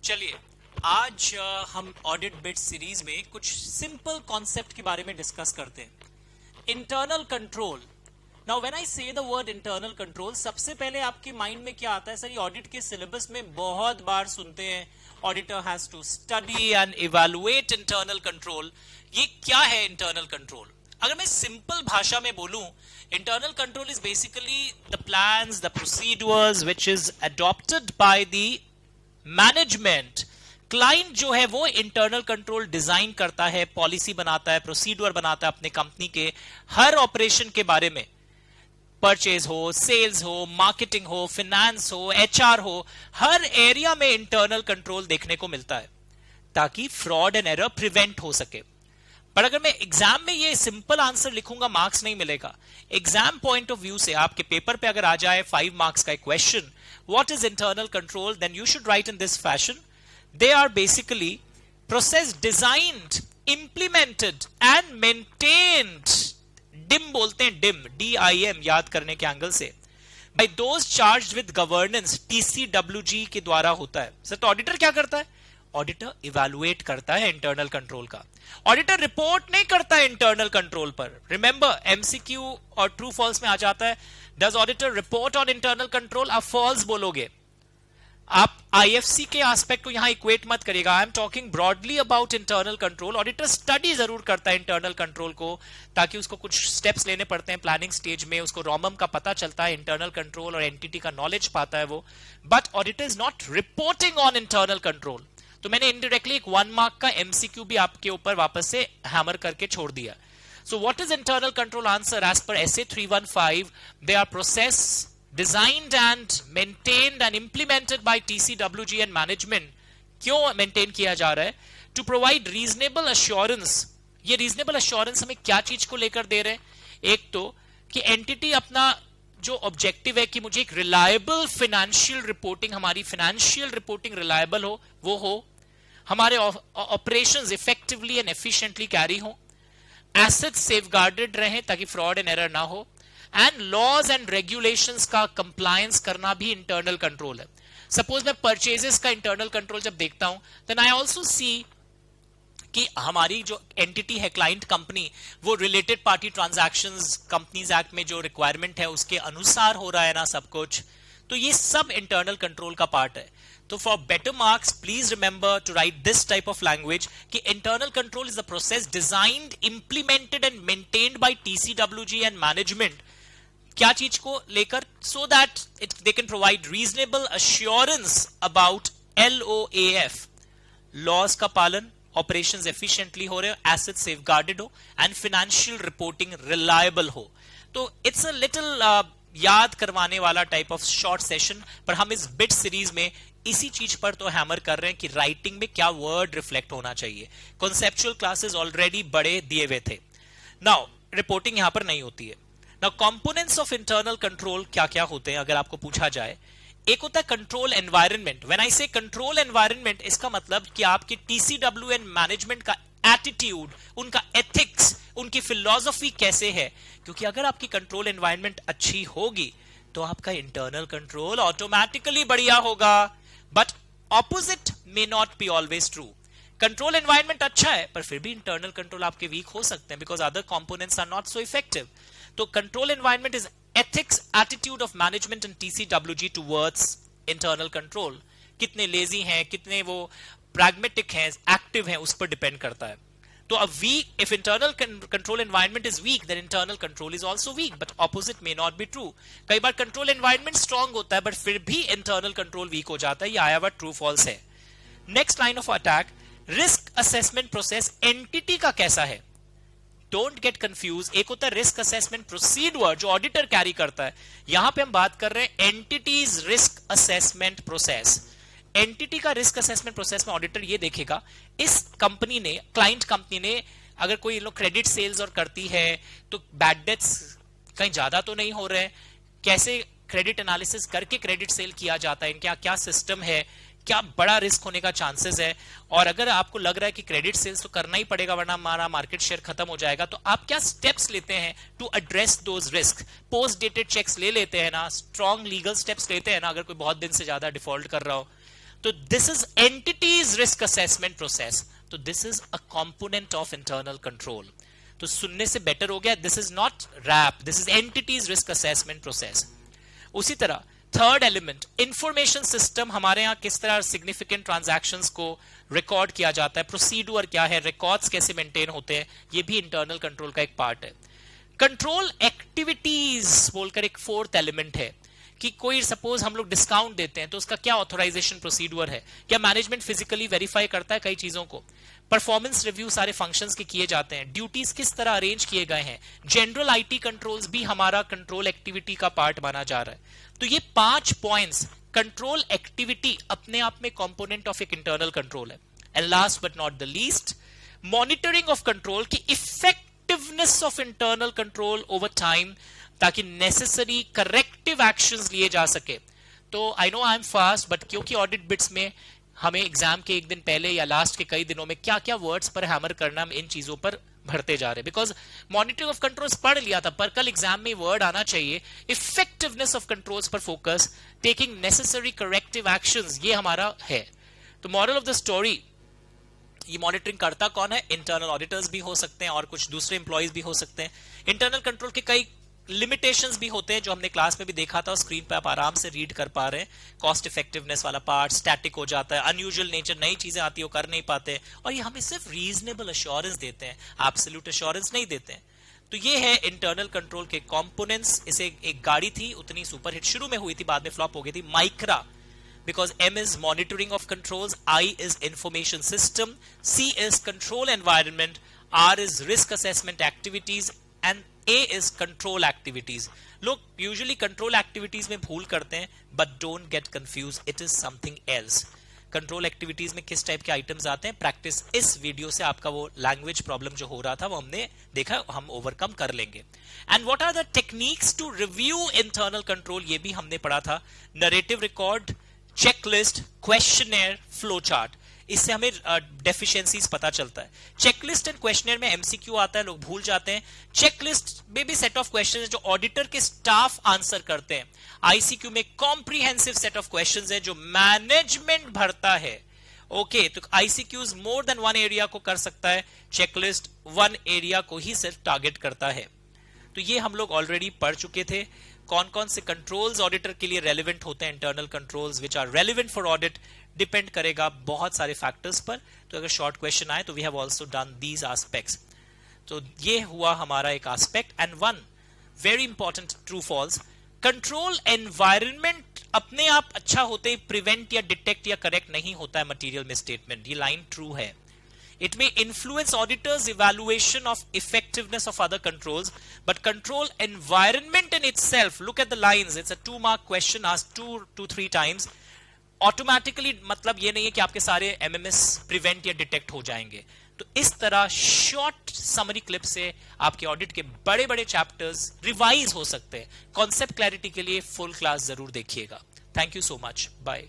चलिए आज हम ऑडिट बिट सीरीज में कुछ सिंपल कॉन्सेप्ट के बारे में डिस्कस करते हैं। Internal control. Now when I से द वर्ड इंटरनल कंट्रोल, सबसे पहले आपके माइंड में क्या आता है? सर, ये ऑडिट के सिलेबस में बहुत बार सुनते हैं, auditor has to study and evaluate internal control. ये क्या है इंटरनल कंट्रोल? अगर मैं सिंपल भाषा में बोलूं, internal control is basically the plans, the procedures which is adopted by the management. Client जो है वो इंटरनल कंट्रोल डिजाइन करता है, पॉलिसी बनाता है, प्रोसीड्यूर बनाता है अपने कंपनी के हर ऑपरेशन के बारे में। परचेज हो, सेल्स हो, मार्केटिंग हो, फाइनेंस हो, एचआर हो, हर एरिया में इंटरनल कंट्रोल देखने को मिलता है ताकि फ्रॉड एंड एरर प्रिवेंट हो सके। पर अगर मैं एग्जाम में ये सिंपल आंसर लिखूंगा, मार्क्स नहीं मिलेगा। एग्जाम पॉइंट ऑफ व्यू से आपके पेपर पे अगर आ जाए 5 मार्क्स का question, what is internal control, then you should write in this fashion: they are basically process designed, implemented and maintained, DIM बोलते हैं, डिम, DIM याद करने के एंगल से, by those charged with governance, TCWG के द्वारा होता है। सर, तो ऑडिटर क्या करता है? ऑडिटर इवैल्यूएट करता है इंटरनल कंट्रोल का। ऑडिटर रिपोर्ट नहीं करता है इंटरनल कंट्रोल पर। रिमेंबर, MCQ और ट्रू फॉल्स में आ जाता है, does auditor report on internal control? आप फॉल्स बोलोगे। आप IFC के एस्पेक्ट को यहां इक्वेट मत करिएगा। I am talking broadly about internal control. Auditor study जरूर करता है इंटरनल कंट्रोल को, ताकि उसको कुछ स्टेप्स लेने पड़ते हैं प्लानिंग स्टेज में, उसको रोमम का पता चलता है, इंटरनल कंट्रोल और एंटिटी का नॉलेज पाता है वो। But auditor is not reporting on internal control. तो मैंने इनडायरेक्टली एक 1 मार्क का MCQ भी आपके ऊपर वापस से हैमर करके छोड़ दिया। So what is internal control answer as per SA 315? They are process designed and maintained and implemented by TCWG and management। क्यों मेंटेन किया जा रहा है? To provide reasonable assurance। ये reasonable assurance हमें क्या चीज को लेकर दे रहे हैं? एक तो कि एंटिटी अपना जो ऑब्जेक्टिव है कि मुझे एक रिलायबल फाइनेंशियल रिपोर्टिंग, हमारी फाइनेंशियल रिपोर्टिंग रिलायबल हो, वो हो, हमारे operations effectively and efficiently carry हो, एसेट्स सेफगार्डेड रहे ताकि फ्रॉड एंड एरर ना हो, एंड लॉज एंड रेगुलेशंस का कंप्लायंस करना भी इंटरनल कंट्रोल है। सपोज मैं परचेजेस का इंटरनल कंट्रोल जब देखता हूं, देन आई ऑल्सो सी कि हमारी जो एंटिटी है, क्लाइंट कंपनी, वो related party transactions companies act में जो रिक्वायरमेंट है उसके अनुसार हो रहा है ना सब कुछ। तो ये सब इंटरनल कंट्रोल का पार्ट है। तो for better marks please remember to write this type of language कि internal control is the process designed, implemented and maintained by TCWG and management. क्या चीज को लेकर? So that they can provide reasonable assurance about LOAF, laws का पालन, operations efficiently हो रहे हो, एसेट सेफगार्डेड हो, एंड फाइनेंशियल रिपोर्टिंग रिलायबल हो। तो इट्स अ लिटिल याद करवाने वाला टाइप ऑफ शॉर्ट सेशन, पर हम इस बिट सीरीज में इसी चीज पर तो हैमर कर रहे हैं कि राइटिंग में क्या वर्ड रिफ्लेक्ट होना चाहिए। कॉन्सेप्चुअल क्लासेस ऑलरेडी बड़े दिए हुए थे। नाउ रिपोर्टिंग यहां पर नहीं होती है। Now components of internal control क्या क्या होते हैं अगर आपको पूछा जाए? एक होता है कंट्रोल एनवायरनमेंट। व्हेन आई से कंट्रोल एनवायरनमेंट, इसका मतलब कि आपकी TCW एंड मैनेजमेंट का एटीट्यूड, उनका एथिक्स, उनकी फिलॉसफी कैसे है। क्योंकि अगर आपकी कंट्रोल एनवायरनमेंट अच्छी होगी तो आपका इंटरनल कंट्रोल ऑटोमेटिकली बढ़िया होगा। But opposite may not be always true. Control environment अच्छा है पर फिर भी इंटरनल कंट्रोल आपके वीक हो सकते हैं, because other components are not so effective. तो control environment is ethics, attitude of management and TCWG towards internal control। कितने लेजी हैं, कितने वो pragmatic हैं, एक्टिव हैं, उस पर डिपेंड करता है। तो अब weak, if internal control environment is weak, then internal control is also weak, but opposite may not be true। कई बार control environment strong होता है but फिर भी internal control weak हो जाता है। ये आया हुआ ट्रू फॉल्स है। Next line of attack, risk assessment process entity का कैसा है? Don't get confuse. एक होता है रिस्क असेसमेंट प्रोसीड्यूर जो ऑडिटर कैरी करता है, यहां पे हम बात कर रहे हैं entities risk assessment process. Entity का रिस्क असेसमेंट प्रोसेस में ऑडिटर ये देखेगा इस कंपनी ने, क्लाइंट कंपनी ने, अगर कोई लोग क्रेडिट सेल्स और करती है तो बैड डेट्स कहीं ज्यादा तो नहीं हो रहे हैं, कैसे क्रेडिट एनालिसिस करके क्रेडिट सेल किया जाता है, इनका क्या सिस्टम है, क्या बड़ा रिस्क होने का चांसेस है। और अगर आपको लग रहा है कि क्रेडिट सेल्स तो करना ही पड़ेगा वरना हमारा मार्केट शेयर खत्म हो जाएगा, तो आप क्या स्टेप्स लेते हैं to address those risk? Post dated cheques ले लेते हैं ना, स्ट्रॉन्ग लीगल स्टेप्स लेते हैं ना, अगर कोई बहुत दिन से ज्यादा डिफॉल्ट कर रहा हो। तो this is entity's risk assessment process, तो this is a component of internal control. तो सुनने से बेटर हो गया, this is not rap, this is entity's risk assessment process. उसी तरह थर्ड एलिमेंट, इंफॉर्मेशन सिस्टम, हमारे यहां किस तरह सिग्निफिकेंट ट्रांजैक्शंस को रिकॉर्ड किया जाता है, प्रोसीड्यूर क्या है, रिकॉर्ड्स कैसे मेंटेन होते हैं, ये भी इंटरनल कंट्रोल का एक पार्ट है। कंट्रोल एक्टिविटीज बोलकर एक फोर्थ एलिमेंट है कि कोई सपोज हम लोग डिस्काउंट देते हैं तो उसका क्या ऑथराइजेशन प्रोसीड्यूर है, क्या मैनेजमेंट फिजिकली वेरीफाई करता है कई चीजों को, परफॉर्मेंस रिव्यू सारे फंक्शंस के किए जाते हैं, ड्यूटीज किस तरह अरेंज किए गए हैं, जनरल आईटी कंट्रोल्स भी हमारा कंट्रोल एक्टिविटी का पार्ट माना जा रहा है। तो ये 5 पॉइंट्स, कंट्रोल एक्टिविटी अपने आप में कंपोनेंट ऑफ एक इंटरनल कंट्रोल है। And last but not the least, monitoring of control की effectiveness of internal control over time, ताकि नेसेसरी करेक्टिव एक्शंस लिए जा सके। तो I know I am fast, but क्योंकि ऑडिट बिट्स में हमें एग्जाम के एक दिन पहले या लास्ट के कई दिनों में क्या क्या वर्ड्स पर हैमर करना, हम इन चीजों पर भरते जा रहे हैं। बिकॉज मॉनिटरिंग ऑफ कंट्रोल्स पढ़ लिया था, पर कल एग्जाम में वर्ड आना चाहिए इफेक्टिवनेस ऑफ कंट्रोल्स पर focus, taking necessary corrective actions, ये हमारा है। तो मॉरल ऑफ द स्टोरी, ये मॉनिटरिंग करता कौन है? इंटरनल ऑडिटर्स भी हो सकते हैं और कुछ दूसरे एम्प्लॉइज भी हो सकते हैं। इंटरनल कंट्रोल के कई लिमिटेशंस भी होते हैं जो हमने क्लास में भी देखा था, स्क्रीन पे आप आराम से रीड कर पा रहे हैं। कॉस्ट इफेक्टिवनेस वाला पार्ट, स्टैटिक हो जाता है, अनयूजुअल नेचर, नई चीजें आती है वो कर नहीं पाते, और ये हमें सिर्फ रीजनेबल अश्योरेंस देते हैं, एब्सोल्यूट अश्योरेंस नहीं देते हैं। तो ये है इंटरनल कंट्रोल के कंपोनेंट्स। इसे एक गाड़ी थी, उतनी सुपरहिट शुरू में हुई थी, बाद में फ्लॉप हो गई थी, Micra, because M is monitoring of controls, I is information system, C is control environment, R is risk assessment activities, and A is control activities. लोग usually control activities में भूल करते हैं, but don't get confused, it is something else. Control activities में किस type के items आते हैं, प्रैक्टिस इस वीडियो से आपका वो लैंग्वेज प्रॉब्लम जो हो रहा था वो हमने देखा, हम ओवरकम कर लेंगे। And what are the techniques to review internal control, ये भी हमने पढ़ा था। Narrative record, checklist, questionnaire, flow chart, इससे हमें डेफिशिएंसीज पता चलता है। चेकलिस्ट एंड क्वेश्चनर में एमसीक्यू आता है, लोग भूल जाते हैं। चेकलिस्ट में भी सेट ऑफ क्वेश्चंस जो ऑडिटर के स्टाफ आंसर करते हैं। आईसीक्यू में कॉम्प्रिहेंसिव सेट ऑफ क्वेश्चंस है जो मैनेजमेंट भरता है। ओके, तो आईसीक्यूज मोर देन वन एरिया को कर सकता है, चेकलिस्ट वन एरिया को ही सिर्फ टारगेट करता है। तो ये हम लोग ऑलरेडी पढ़ चुके थे। कौन कौन से कंट्रोल्स ऑडिटर के लिए रेलेवेंट होते हैं, internal controls which are relevant for audit, depend करेगा बहुत सारे फैक्टर्स पर। तो अगर शॉर्ट क्वेश्चन आए तो we have also done these aspects. तो ये हुआ हमारा एक aspect. And one very important true false, control environment अपने आप अच्छा होते ही प्रिवेंट या डिटेक्ट या करेक्ट नहीं होता है मटेरियल मिसस्टेटमेंट, ये लाइन ट्रू है। It may influence auditors' evaluation of effectiveness of other controls, but control environment in itself, look at the lines, it's a 2-mark question asked 2 to 3 times. Automatically मतलब ये नहीं है कि आपके सारे MMS prevent या detect हो जाएंगे। तो इस तरह शॉर्ट समरी क्लिप से आपके ऑडिट के बड़े बड़े चैप्टर्स रिवाइज हो सकते हैं। कॉन्सेप्ट क्लैरिटी के लिए फुल क्लास जरूर देखिएगा। Thank you so much, bye.